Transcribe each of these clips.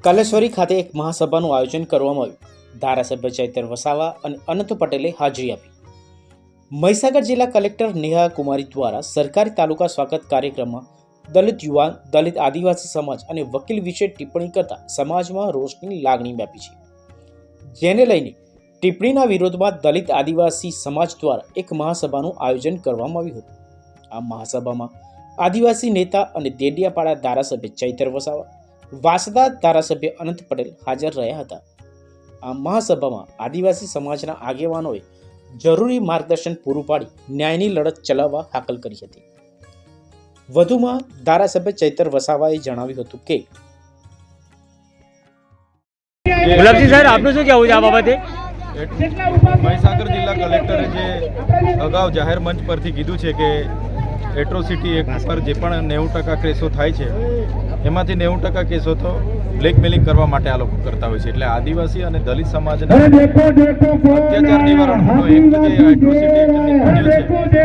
કલેશ્વરી ખાતે એક મહાસભાનું આયોજન કરવામાં આવ્યું। ધારાસભ્ય ચૈતર વસાવા અને અનંત પટેલે હાજરી આપી। મહીસાગર જિલ્લા કલેક્ટર નેહા કુમારી દ્વારા સરકારી તાલુકા સ્વાગત કાર્યક્રમમાં દલિત યુવાન, દલિત આદિવાસી સમાજ અને વકીલ વિશે ટિપ્પણી કરતા સમાજમાં રોષની લાગણી વ્યાપી છે, જેને લઈને ટિપ્પણીના વિરોધમાં દલિત આદિવાસી સમાજ દ્વારા એક મહાસભાનું આયોજન કરવામાં આવ્યું હતું। આ મહાસભામાં આદિવાસી નેતા અને દેડિયાપાડા ધારાસભ્ય ચૈતર વસાવા, વાંસદા ધારાસભ્ય અનંત પટેલ હાજર રહ્યા હતા। આ મહાસભામાં આદિવાસી સમાજના આગેવાનોએ જરૂરી માર્ગદર્શન પૂરું પાડી ન્યાયની લડત ચલાવવા હાકલ કરી હતી। વધુમાં ધારાસભ્ય ચૈતર વસાવાએ જણાવ્યું હતું કે ગુલાબજી સાહેબ, આપનું શું કહેવું છે આ બાબતે? મહીસાગર જિલ્લા કલેક્ટરે જે અગાઉ જાહેર મંચ પરથી કીધું છે કે એટ્રોસિટી એક્ટ પર જે પણ 90% કેસો થાય છે એમાંથી 90% કેસો તો બ્લેકમેલિંગ કરવા માટે આ લોકો કરતા હોય છે। એટલે આદિવાસી અને દલિત સમાજના અત્યાચાર નિવારણનો એક્ટ જે એટ્રોસિટી એક્ટની બન્યો છે,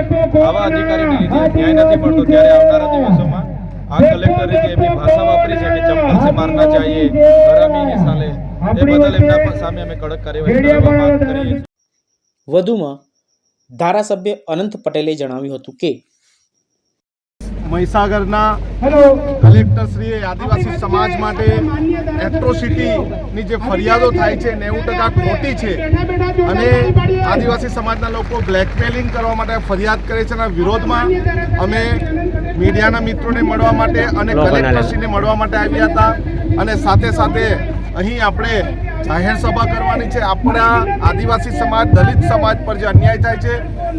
આવા અધિકારીને લીધે ન્યાય નથી મળતો। ત્યારે આવનારા દિવસોમાં આ કલેક્ટરે જે એમની ભાષા વાપરી છે કે ચંપલ સે મારના ચાહીએ, હરામી હે સાલે, એ બદલ એમના સામે અમે કડક કાર્યવાહી કરવા માંગ કરીએ છીએ। વધુમાં ધારાસભ્ય અનંત પટેલે જણાવ્યું હતું કે મહીસાગરના કલેક્ટરશ્રીએ આદિવાસી સમાજ માટે એટ્રોસિટીની જે ફરિયાદો થાય છે 90% ખોટી છે અને આદિવાસી સમાજના લોકો બ્લેકમેલિંગ કરવા માટે ફરિયાદ કરે છે। એના વિરોધમાં અમે મીડિયાના મિત્રોને મળવા માટે અને કલેક્ટરશ્રીને મળવા માટે આવ્યા હતા અને સાથે સાથે અહીં આપણે જાહેર સભા કરવાની છે। આપણા આદિવાસી સમાજ, દલિત સમાજ પર જે અન્યાય થાય છે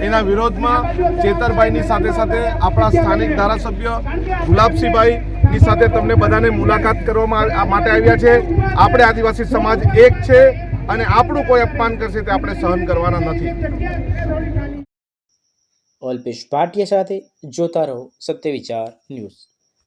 એના વિરોધમાં ચેતરભાઈની સાથે સાથે આપણા સ્થાનિક ધારાસભ્ય ગુલાબસિંહભાઈની સાથે તમને બધાને મુલાકાત કરવા માટે આવ્યા છે। આપણે આદિવાસી સમાજ એક છે અને આપણું કોઈ અપમાન કરશે તે આપણે સહન કરવાના નથી। અલ્પેશ ભાટિયા સાથે જોતા રહો સત્ય વિચાર ન્યૂઝ।